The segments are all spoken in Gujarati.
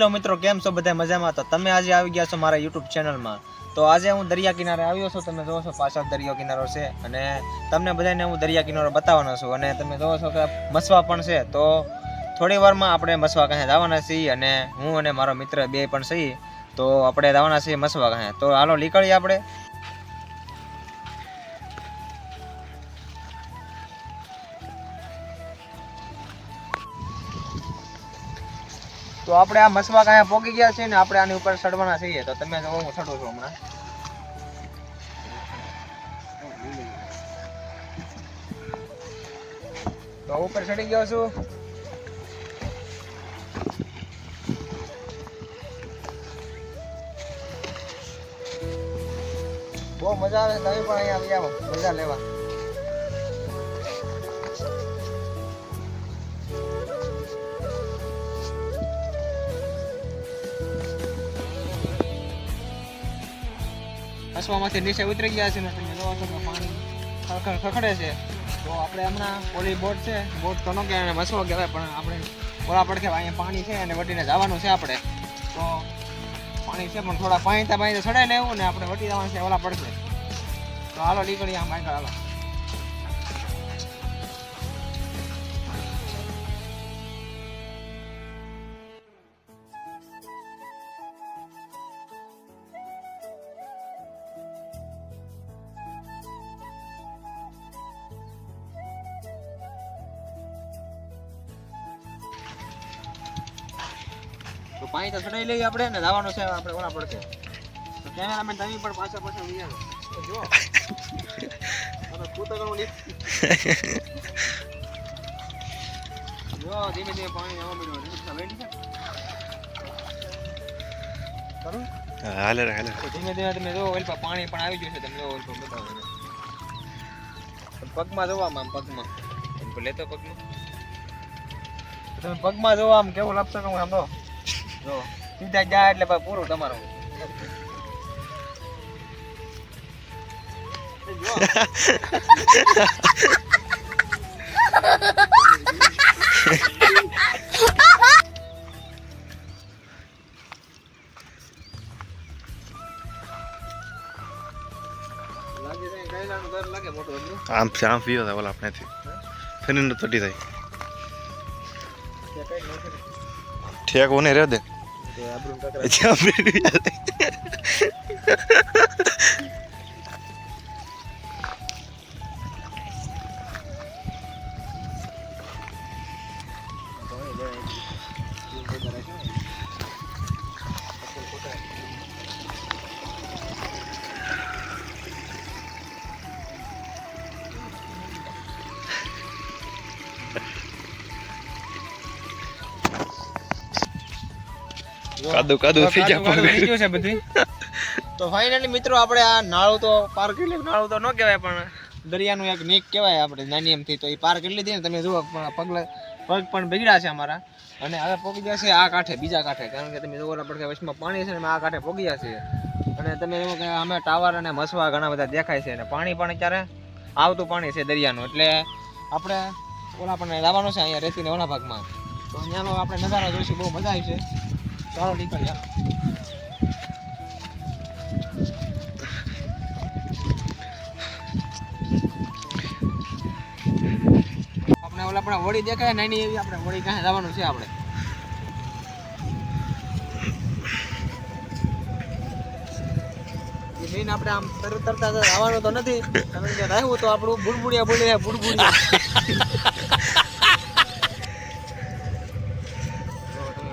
હેલો મિત્રો, કેમ છો બધા? મજામાં? તો તમે આજે આવી ગયા છો મારા યુટ્યુબ ચેનલમાં. તો આજે હું દરિયા કિનારે આવ્યો છું. તમે જોવો છો પાછળ દરિયો કિનારો છે અને તમને બધાને હું દરિયા કિનારો બતાવવાનો છું. અને તમે જોવો છો કે મસવા પણ છે. તો થોડી વારમાં આપણે મસવા કહે જવાના છીએ અને હું અને મારો મિત્ર બે પણ છીએ. તો આપણે જવાના છીએ મસવા કહે. તો હાલો નીકળીએ આપણે. તો આપણે આ મસવા કાંઈ પોગી ગયા છે ને આપણે આની ઉપર ચડવાના છીએ. તો તમે જો હું ચડું છું હમણાં. તો ઉપર ચડી ગયો છું. બહુ મજા આવે. તમે પણ અહીંયા આવી આવો મજા લેવા. મસવામાંથી નીચે ઉતરી ગયા છે ને તમે જોવો છો કે પાણી ખળખળ ખખડે છે. તો આપણે હમણાં ઓલી બોટ છે, બોટ તો ન કહેવાય, મસવો કહેવાય, પણ આપણે ઓલા પડખે અહીંયા પાણી છે અને વટીને જવાનું છે આપણે. તો પાણી છે પણ થોડા પાણી ચડાઈ લેવું ને આપણે વટી જવાનું છે ઓલા પડખે. તો હાલો નીકળીએ આમ આગળ હાલો. તો પાણી તો ચડાઈ લઈએ આપણે ને જવાનું છે આપણે ઓલા પડખે. તો કેમેરામેન તમે પણ પાછા વહી આવો. તો જો તું તો ઘણું જો ધીમે ધીમે પાણી આવવા મળ્યું. કરું હાલે ધીમે ધીમે તમે જો ઓલ પર પાણી પણ આવી ગયું છે. તમે જો ઓલ પર બતાવો પગમાં જોવા આમ પગમાં લેતો પગમાં તમે પગમાં જોવા આમ કેવું લાગશે કે હું આમ જો સીધા ગયા એટલે પૂરું તમારું. આમ પીવો થાય ઓલા આપણેથી ફેરીને તટી થાય ઠેક ઓને રહે દે કાદુ થઈ ગયું છે બધું. તો ફાઇનલી મિત્રો આપણે આ નાળું તો પાર કરી લીધું. નાળું તો ન કહેવાય પણ દરિયાનું એક નીક કહેવાય આપણે નાની એમથી. તો એ પાર કરી લીધી ને તમે જુઓ પગ પણ બગડ્યા છે અમારા. અને હવે પોગી ગયા છે આ કાંઠે, બીજા કાંઠે, કારણ કે તમે જોવો પડે વચમાં પાણી છે ને આ કાંઠે પોગી ગયા છે. અને તમે જુઓ કે અમે ટાવર અને મસવા ઘણા બધા દેખાય છે અને પાણી પણ અત્યારે આવતું પાણી છે દરિયાનું. એટલે આપણે ઓલા પણ લાવવાનું છે અહીંયા રેતીને ઓલા ભાગમાં. તો અહીંયાનો આપણે નજારો જોઈશું, બહુ મજા આવી છે. ચાલો નીકળ્યા. આપણે ઓલા પણ હોળી દેખાય નાની એવી, આપણે હોળી કાંઈ જવાનું છે આપણે. મેન આપણે આમ તરતા આવવાનું તો નથી, કારણ કે રહેવું તો આપણું બુડબુડિયા બોલી બુડબુડિયા.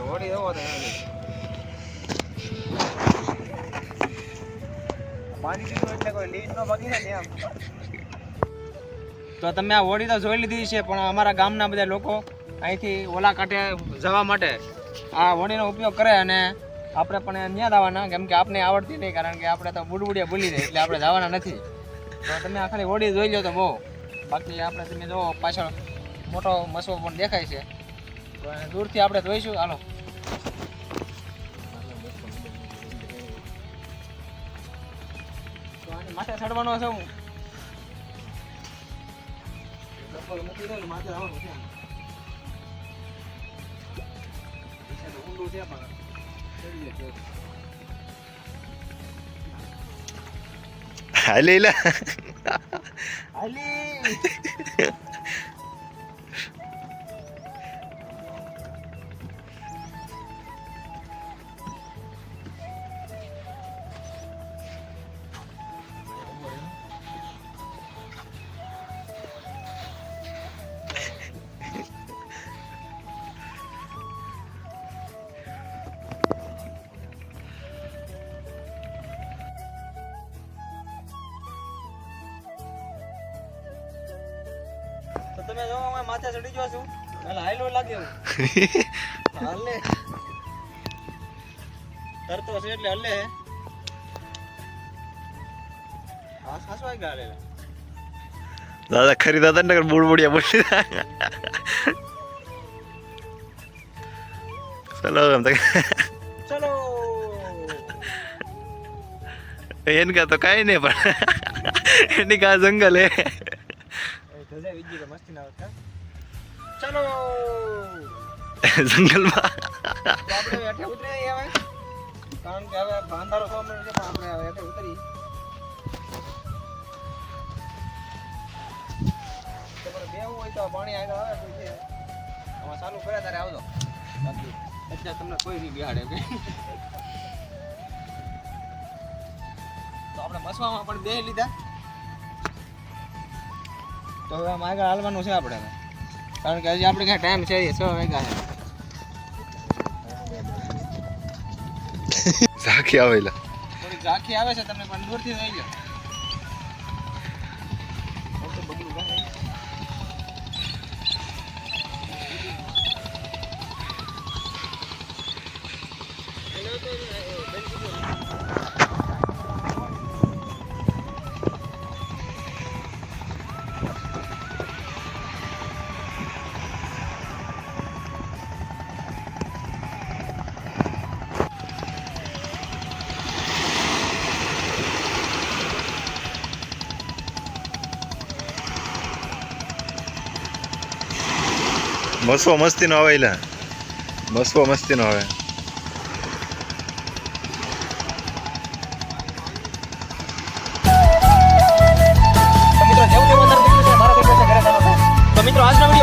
હોળી એવો તો તમે આ હોડી તો જોઈ લીધી છે, પણ અમારા ગામના બધા લોકો અહીંથી ઓલા કાંઠે જવા માટે આ હોડીનો ઉપયોગ કરે અને આપણે પણ ત્યાં જવાના, કેમ કે આપણે આવડતી નહીં, કારણ કે આપણે તો બુડબુડિયા ભૂલી જાય એટલે આપણે જવાના નથી. તો તમે આ ખાલી હોડી જોઈ લો તો બહુ. બાકી આપણે તમે જો પાછળ મોટો મસવો પણ દેખાય છે. તો દૂરથી આપણે જોઈશું. હાલો માથે ચડવાનો છે. હું મૂકી દઉં માથે આવવાનું છે. ઊંડું છે પણ હાલે લા હાલી તો તમે જો હું માથે ચડી ગયો છું એટલે હાઈલો લાગે એવું હાલે તરતો છે એટલે હલે આ સાસવાઈ ગયા લે દાદા ખરી દાદા ને બુડબુડિયા બોલી ચલો એમ તો ચલો એનકા તો કાંઈ નહીં પણ એની કા જંગલ હે ધજા વિજી કે મસ્તી ના આવતા ચલો જંગલમાં તો આપણે હેઠે ઉતરી જઈએ હવે કારણ કે હવે અંધારો થવા મળ્યો છે પણ આપણે હવે હેઠે ઉતરી તો પણ બેહવું હોય તો પાણી આગળ આવે તો છે આમાં ચાલુ કર્યા ત્યારે આવજો બાકી અત્યારે તમને કોઈ નહીં બિહાડે કે તો આપણે મસવામાં પણ બેહી લીધા તો હવે આમ આગળ હાલવાનું છે આપણે કારણ કે હજી આપણે કાંઈ ટાઈમ છે 6 વાગ્યા છે ઝાંખી આવેલા થોડી ઝાંખી આવે છે તમને પણ દૂરથી જોઈ લો બગલું કાંઈ મસવો મસ્તી નો આવે લા મસવો મસ્તી નો આવે તો મિત્રો આજનો